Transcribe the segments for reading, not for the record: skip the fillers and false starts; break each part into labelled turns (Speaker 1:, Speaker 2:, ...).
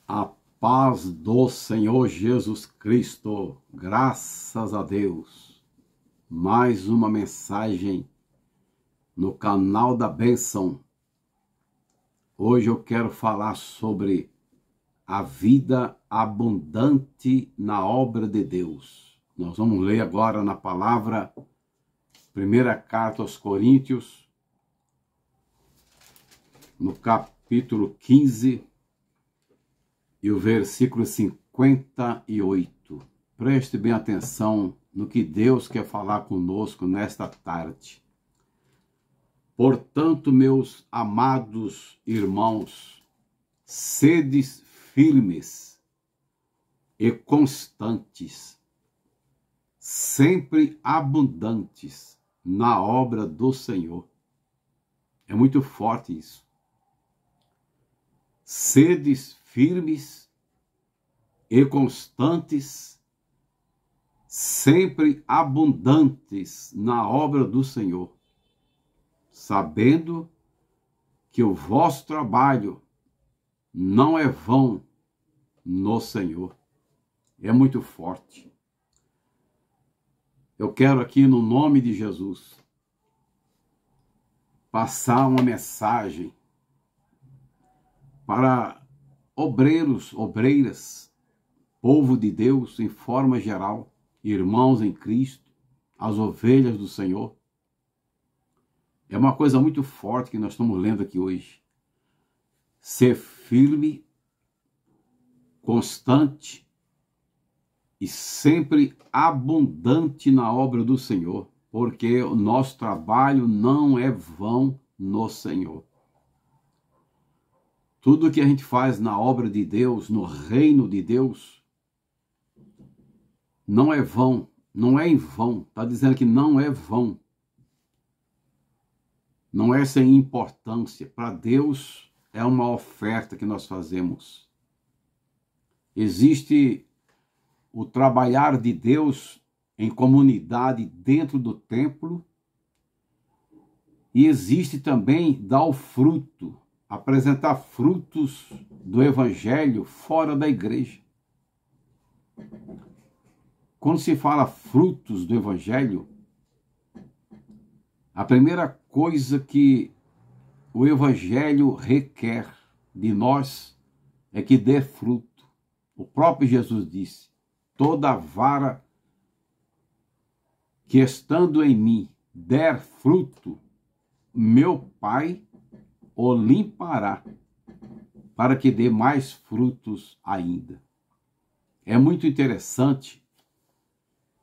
Speaker 1: A paz do Senhor Jesus Cristo, graças a Deus. Mais uma mensagem no canal da bênção. Hoje eu quero falar sobre a vida abundante na obra de Deus. Nós vamos ler agora na palavra, primeira carta aos Coríntios, no capítulo 15, e o versículo 58. Preste bem atenção no que Deus quer falar conosco nesta tarde. Portanto, meus amados irmãos, sedes firmes e constantes, sempre abundantes na obra do Senhor. É muito forte isso. Sedes firmes e constantes, sempre abundantes na obra do Senhor, sabendo que o vosso trabalho não é vão no Senhor. É muito forte. Eu quero aqui, no nome de Jesus, passar uma mensagem para obreiros, obreiras, povo de Deus em forma geral, irmãos em Cristo, as ovelhas do Senhor. É uma coisa muito forte que nós estamos lendo aqui hoje. Ser firme, constante e sempre abundante na obra do Senhor, porque o nosso trabalho não é vão no Senhor. Tudo que a gente faz na obra de Deus, no reino de Deus, não é vão, não é em vão. Está dizendo que não é vão. Não é sem importância. Para Deus é uma oferta que nós fazemos. Existe o trabalhar de Deus em comunidade dentro do templo e existe também dar o fruto, apresentar frutos do Evangelho fora da igreja. Quando se fala frutos do Evangelho, a primeira coisa que o Evangelho requer de nós é que dê fruto. O próprio Jesus disse: toda vara que estando em mim der fruto, meu Pai o limpará, para que dê mais frutos ainda. É muito interessante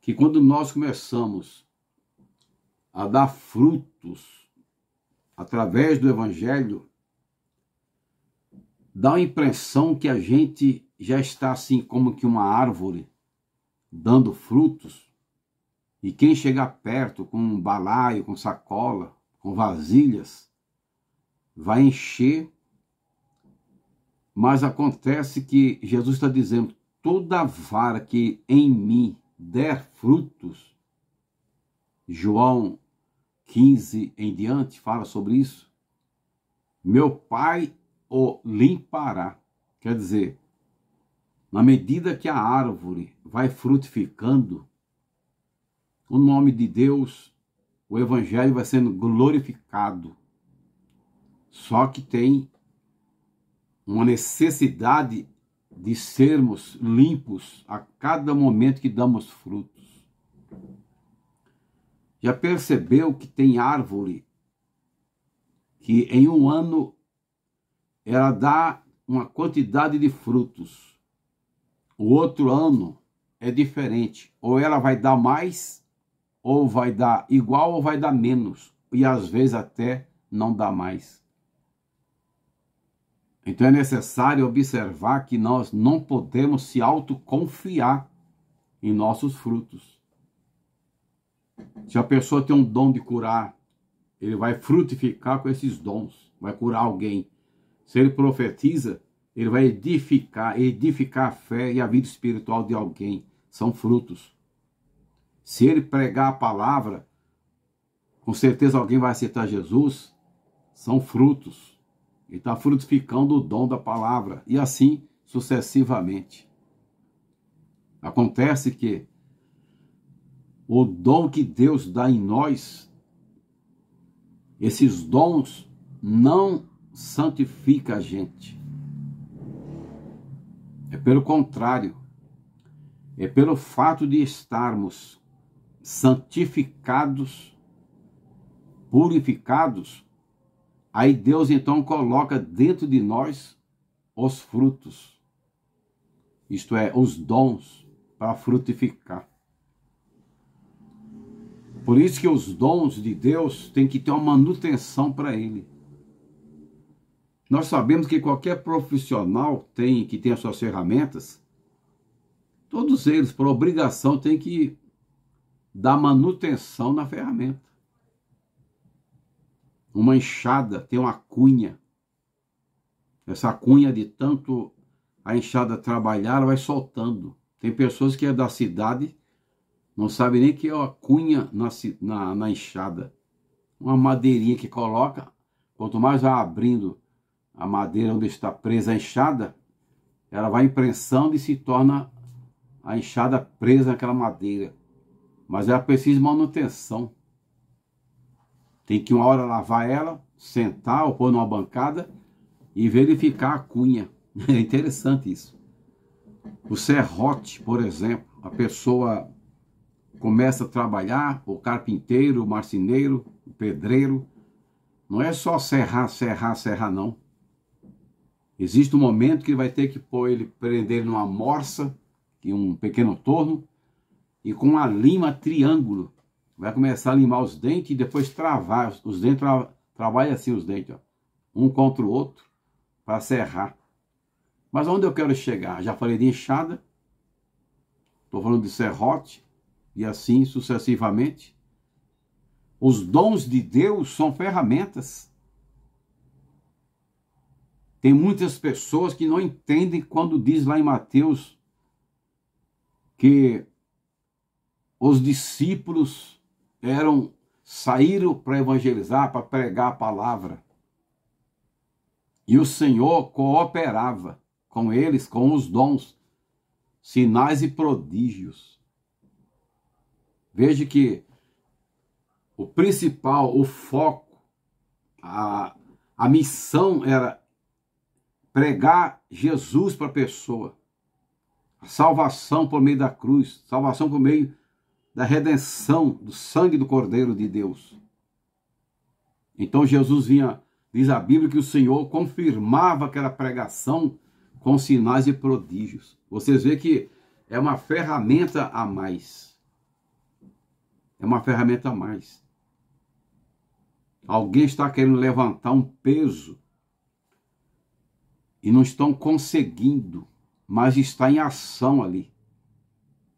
Speaker 1: que quando nós começamos a dar frutos através do Evangelho, dá a impressão que a gente já está assim como que uma árvore dando frutos, e quem chegar perto com um balaio, com sacola, com vasilhas, vai encher, mas acontece que Jesus está dizendo: toda vara que em mim der frutos, João 15 em diante fala sobre isso, meu Pai o limpará. Quer dizer, na medida que a árvore vai frutificando, o nome de Deus, o Evangelho vai sendo glorificado. Só que tem uma necessidade de sermos limpos a cada momento que damos frutos. Já percebeu que tem árvore que em um ano ela dá uma quantidade de frutos, o outro ano é diferente, ou ela vai dar mais, ou vai dar igual, ou vai dar menos, e às vezes até não dá mais. Então é necessário observar que nós não podemos se autoconfiar em nossos frutos. Se a pessoa tem um dom de curar, ele vai frutificar com esses dons, vai curar alguém. Se ele profetiza, ele vai edificar a fé e a vida espiritual de alguém. São frutos. Se ele pregar a palavra, com certeza alguém vai aceitar Jesus. São frutos. Ele está frutificando o dom da palavra. E assim sucessivamente. Acontece que o dom que Deus dá em nós, esses dons não santificam a gente. É pelo contrário, é pelo fato de estarmos santificados, purificados, aí Deus então coloca dentro de nós os frutos, isto é, os dons para frutificar. Por isso que os dons de Deus têm que ter uma manutenção para ele. Nós sabemos que qualquer profissional que tem as suas ferramentas, todos eles, por obrigação, têm que dar manutenção na ferramenta. Uma enxada tem uma cunha. Essa cunha, de tanto a enxada trabalhar, ela vai soltando. Tem pessoas que é da cidade, não sabem nem que é uma cunha na enxada. Uma madeirinha que coloca, quanto mais vai abrindo a madeira onde está presa a enxada, ela vai imprensando e se torna a enxada presa naquela madeira. Mas ela precisa de manutenção. Tem que uma hora lavar ela, sentar ou pôr numa bancada e verificar a cunha. É interessante isso. O serrote, por exemplo, a pessoa começa a trabalhar, o carpinteiro, o marceneiro, o pedreiro, não é só serrar, não. Existe um momento que ele vai ter que prender ele numa morsa, um pequeno torno, e com uma lima triângulo, vai começar a limar os dentes e depois travar. Os dentes, trabalha assim os dentes, ó, um contra o outro, para serrar. Mas onde eu quero chegar? Já falei de enxada, estou falando de serrote, e assim sucessivamente. Os dons de Deus são ferramentas. Tem muitas pessoas que não entendem quando diz lá em Mateus que os discípulos saíram para evangelizar, para pregar a palavra. E o Senhor cooperava com eles, com os dons, sinais e prodígios. Veja que o principal, o foco, a missão era pregar Jesus para a pessoa. A salvação por meio da cruz, salvação por meio da redenção do sangue do Cordeiro de Deus. Então Jesus vinha, diz a Bíblia, que o Senhor confirmava aquela pregação com sinais e prodígios. Vocês veem que é uma ferramenta a mais. É uma ferramenta a mais. Alguém está querendo levantar um peso e não estão conseguindo, mas está em ação ali.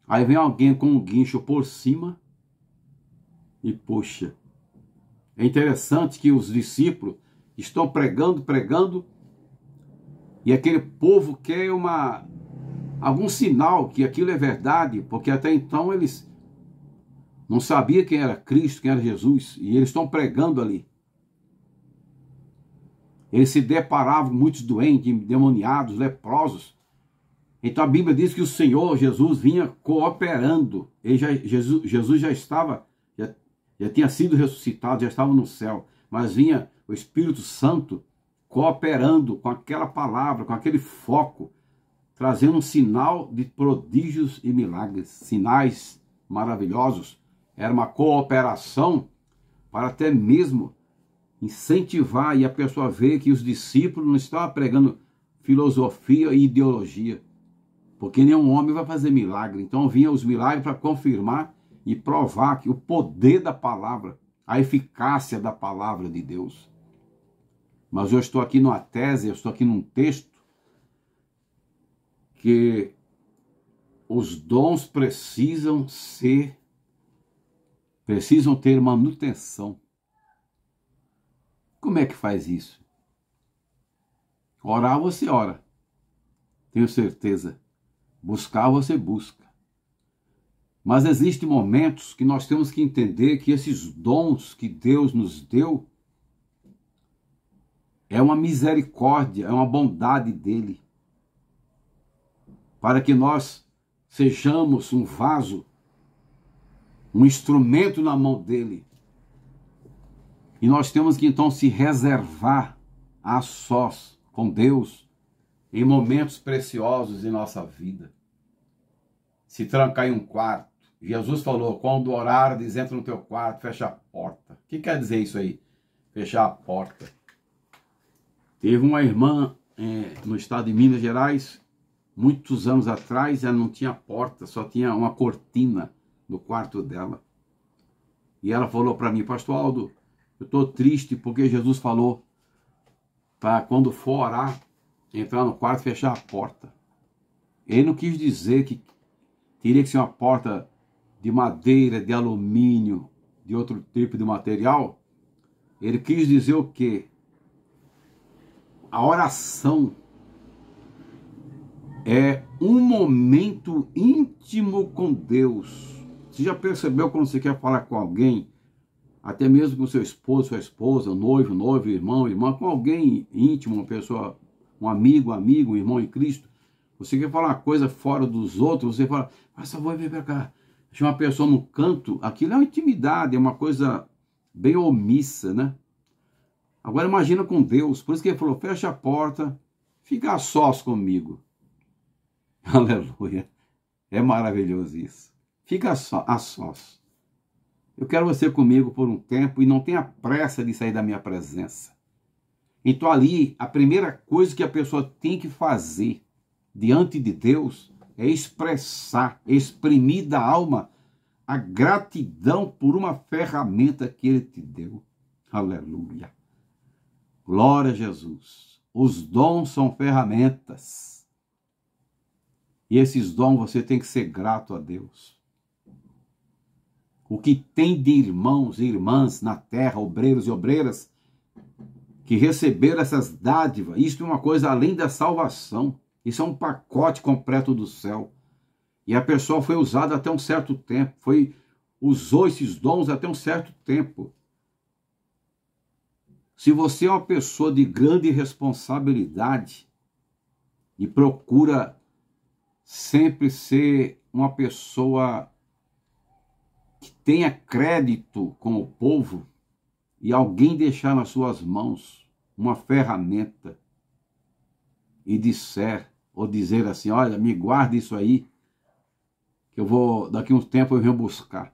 Speaker 1: Aí vem alguém com um guincho por cima e puxa. É interessante que os discípulos estão pregando, e aquele povo quer algum sinal que aquilo é verdade, porque até então eles não sabiam quem era Cristo, quem era Jesus, e eles estão pregando ali. Eles se deparavam com muitos doentes, endemoniados, leprosos. Então a Bíblia diz que o Senhor Jesus vinha cooperando. Jesus já estava, já tinha sido ressuscitado, já estava no céu. Mas vinha o Espírito Santo cooperando com aquela palavra, com aquele foco, trazendo um sinal de prodígios e milagres, sinais maravilhosos. Era uma cooperação para até mesmo incentivar e a pessoa ver que os discípulos não estavam pregando filosofia e ideologia, porque nenhum homem vai fazer milagre. Então vinha os milagres para confirmar e provar que o poder da palavra, a eficácia da palavra de Deus. Mas eu estou aqui numa tese, eu estou aqui num texto que os dons precisam ter manutenção. Como é que faz isso? Orar você ora, tenho certeza. Buscar você busca. Mas existem momentos que nós temos que entender que esses dons que Deus nos deu é uma misericórdia, é uma bondade dele. para que nós sejamos um vaso, um instrumento na mão dele. E nós temos que então se reservar a sós com Deus em momentos preciosos em nossa vida. Se trancar em um quarto. Jesus falou, quando orares, entra no teu quarto, fecha a porta. O que quer dizer isso aí? Fechar a porta. Teve uma irmã no estado de Minas Gerais, muitos anos atrás, ela não tinha porta, só tinha uma cortina no quarto dela. E ela falou para mim, pastor Aldo, eu estou triste porque Jesus falou para quando for orar, entrar no quarto e fechar a porta. Ele não quis dizer que teria que ser uma porta de madeira, de alumínio, de outro tipo de material. Ele quis dizer o quê? A oração é um momento íntimo com Deus. Você já percebeu quando você quer falar com alguém, até mesmo com seu esposo, sua esposa, noivo, irmão, irmã, com alguém íntimo, uma pessoa, um amigo, um irmão em Cristo, você quer falar uma coisa fora dos outros, você fala, só vou vir para cá. Deixa uma pessoa no canto, aquilo é uma intimidade, é uma coisa bem omissa, né? Agora imagina com Deus, por isso que ele falou, fecha a porta, fica a sós comigo. Aleluia. É maravilhoso isso. Fica a sós. Eu quero você comigo por um tempo e não tenha pressa de sair da minha presença. Então ali, a primeira coisa que a pessoa tem que fazer diante de Deus é expressar, exprimir da alma a gratidão por uma ferramenta que Ele te deu. Aleluia. Glória a Jesus. Os dons são ferramentas. E esses dons você tem que ser grato a Deus. O que tem de irmãos e irmãs na terra, obreiros e obreiras, que receberam essas dádivas, isso é uma coisa além da salvação. Isso é um pacote completo do céu. E a pessoa foi usada até um certo tempo, usou esses dons até um certo tempo. Se você é uma pessoa de grande responsabilidade e procura sempre ser uma pessoa que tenha crédito com o povo e alguém deixar nas suas mãos uma ferramenta e disser ou dizer assim, olha, me guarda isso aí, que eu vou, daqui a um tempo eu venho buscar.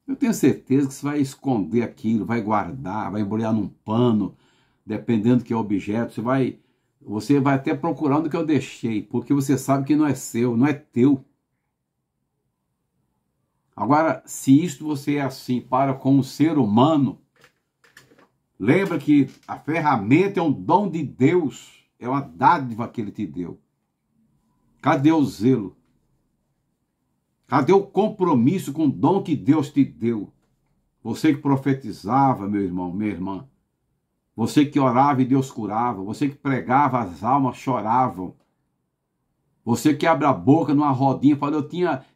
Speaker 1: Eu tenho certeza que você vai esconder aquilo, vai guardar, vai embrulhar num pano, dependendo do que é o objeto, você vai até procurando o que eu deixei, porque você sabe que não é seu, não é teu. Agora, se isto você é assim para com o ser humano, lembra que a ferramenta é um dom de Deus, é uma dádiva que Ele te deu. Cadê o zelo? Cadê o compromisso com o dom que Deus te deu? Você que profetizava, meu irmão, minha irmã. Você que orava e Deus curava. Você que pregava, as almas choravam. Você que abre a boca numa rodinha e fala,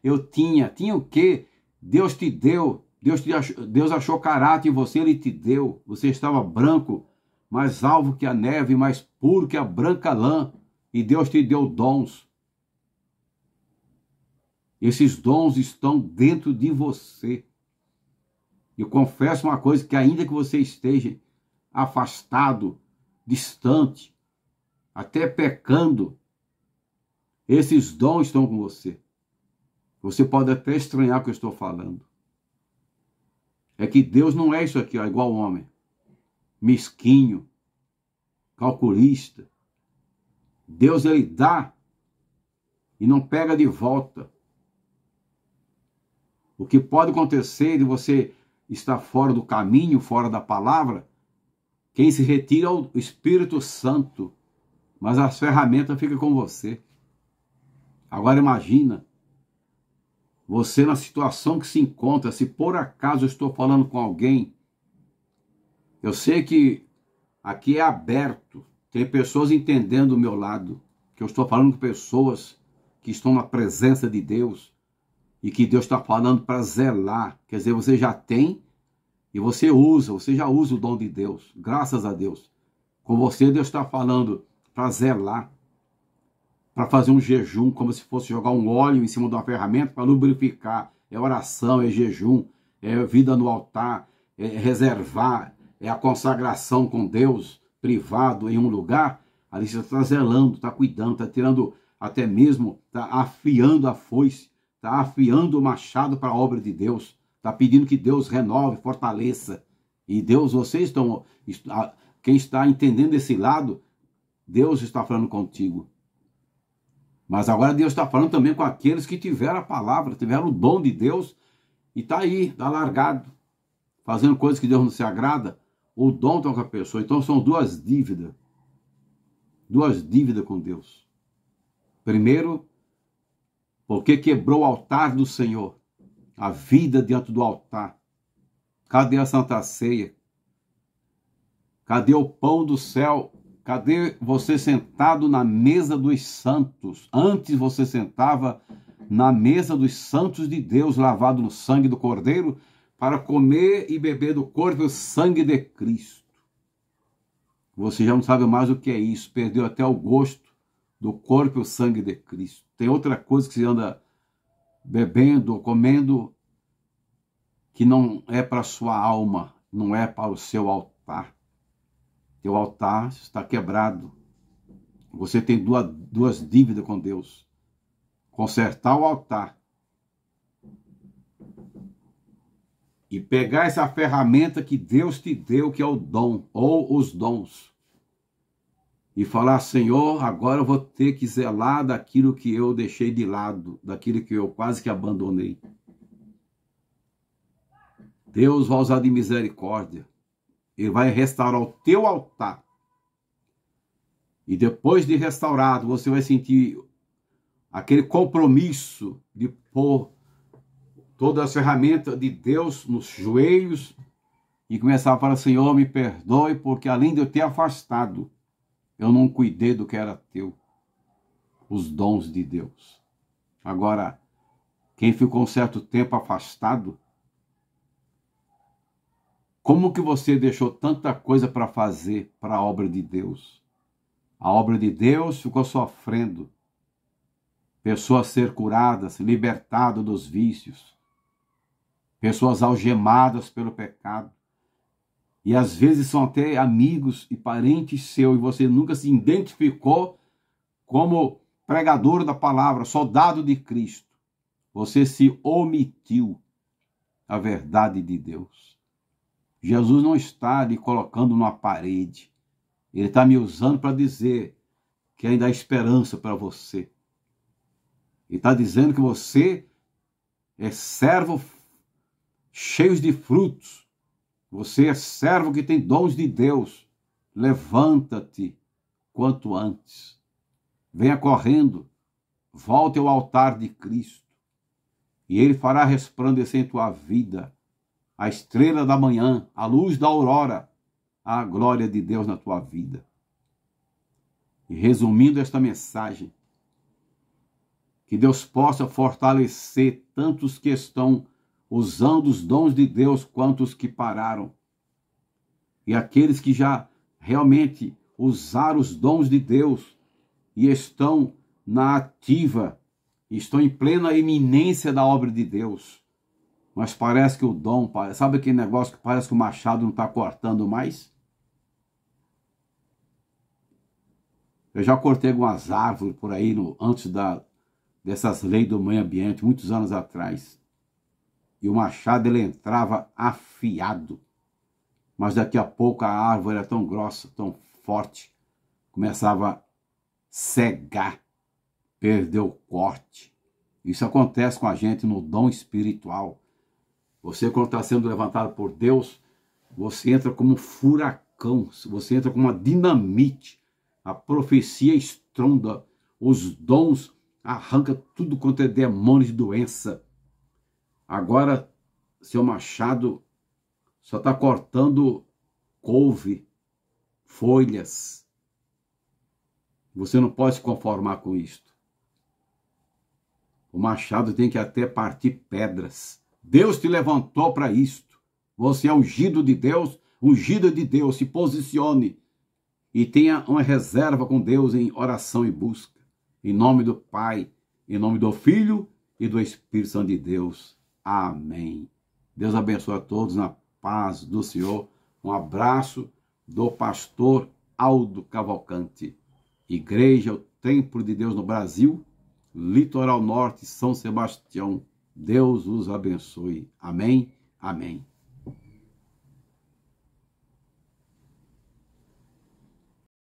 Speaker 1: eu tinha o quê? Deus te deu. Deus achou caráter em você, Ele te deu. Você estava branco, mais alvo que a neve, mais puro que a branca lã. E Deus te deu dons. Esses dons estão dentro de você. Eu confesso uma coisa, que ainda que você esteja afastado, distante, até pecando, esses dons estão com você. Você pode até estranhar o que eu estou falando. É que Deus não é isso aqui, ó, igual homem. Mesquinho, calculista. Deus, Ele dá e não pega de volta. O que pode acontecer de você estar fora do caminho, fora da palavra, quem se retira é o Espírito Santo, mas as ferramentas ficam com você. Agora imagina, você na situação que se encontra, se por acaso eu estou falando com alguém, eu sei que aqui é aberto, tem pessoas entendendo do meu lado, que eu estou falando com pessoas que estão na presença de Deus, e que Deus está falando para zelar. Quer dizer, você já tem e você já usa o dom de Deus. Graças a Deus. Com você, Deus está falando para zelar. para fazer um jejum, como se fosse jogar um óleo em cima de uma ferramenta para lubrificar. É oração, é jejum, é vida no altar, é reservar, é a consagração com Deus, privado em um lugar. Ali você está zelando, está cuidando, está tirando, até mesmo, está afiando a foice, está afiando o machado para a obra de Deus, está pedindo que Deus renove, fortaleça. E Deus, vocês estão, quem está entendendo esse lado, Deus está falando contigo. Mas agora Deus está falando também com aqueles que tiveram a palavra, tiveram o dom de Deus e está aí, está largado, fazendo coisas que Deus não se agrada. O dom está com a pessoa. Então são duas dívidas com Deus. Primeiro, porque quebrou o altar do Senhor, a vida diante do altar. Cadê a Santa Ceia? Cadê o pão do céu? Cadê você sentado na mesa dos santos? Antes você sentava na mesa dos santos de Deus, lavado no sangue do Cordeiro, para comer e beber do corpo e o sangue de Cristo. Você já não sabe mais o que é isso, perdeu até o gosto do corpo e o sangue de Cristo. Tem outra coisa que você anda bebendo ou comendo que não é para a sua alma, não é para o seu altar. Teu altar está quebrado. Você tem duas dívidas com Deus. Consertar o altar e pegar essa ferramenta que Deus te deu, que é o dom, ou os dons, e falar: Senhor, agora eu vou ter que zelar daquilo que eu deixei de lado, daquilo que eu quase que abandonei. Deus vai usar de misericórdia. Ele vai restaurar o teu altar. E depois de restaurado, você vai sentir aquele compromisso de pôr toda a ferramenta de Deus nos joelhos e começar a falar: Senhor, me perdoe, porque além de eu ter afastado, eu não cuidei do que era teu, os dons de Deus. Agora, quem ficou um certo tempo afastado, como que você deixou tanta coisa para fazer para a obra de Deus? A obra de Deus ficou sofrendo. Pessoas ser curadas, libertadas dos vícios. Pessoas algemadas pelo pecado. E às vezes são até amigos e parentes seus, e você nunca se identificou como pregador da palavra, soldado de Cristo. Você se omitiu a verdade de Deus. Jesus não está lhe colocando numa parede. Ele está me usando para dizer que ainda há esperança para você. Ele está dizendo que você é servo cheio de frutos. Você é servo que tem dons de Deus. Levanta-te quanto antes. Venha correndo. Volte ao altar de Cristo. E Ele fará resplandecer em tua vida a estrela da manhã, a luz da aurora, a glória de Deus na tua vida. E resumindo esta mensagem, que Deus possa fortalecer tantos que estão usando os dons de Deus quanto os que pararam. E aqueles que já realmente usaram os dons de Deus e estão na ativa, estão em plena iminência da obra de Deus. Mas parece que o dom, sabe aquele negócio que parece que o machado não está cortando mais? Eu já cortei algumas árvores por aí, antes dessas leis do meio ambiente, muitos anos atrás. E o machado ele entrava afiado. Mas daqui a pouco a árvore era tão grossa, tão forte, começava a cegar, perder o corte. Isso acontece com a gente no dom espiritual. Você, quando está sendo levantado por Deus, você entra como um furacão, você entra como uma dinamite. A profecia estronda, os dons arranca tudo quanto é demônio de doença. Agora, seu machado só está cortando couve, folhas. Você não pode se conformar com isto. O machado tem que até partir pedras. Deus te levantou para isto. Você é ungido de Deus, ungida de Deus. Se posicione e tenha uma reserva com Deus em oração e busca. Em nome do Pai, em nome do Filho e do Espírito Santo de Deus. Amém. Deus abençoe a todos na paz do Senhor. Um abraço do pastor Aldo Cavalcante. Igreja, o Templo de Deus no Brasil, Litoral Norte, São Sebastião. Deus os abençoe. Amém. Amém.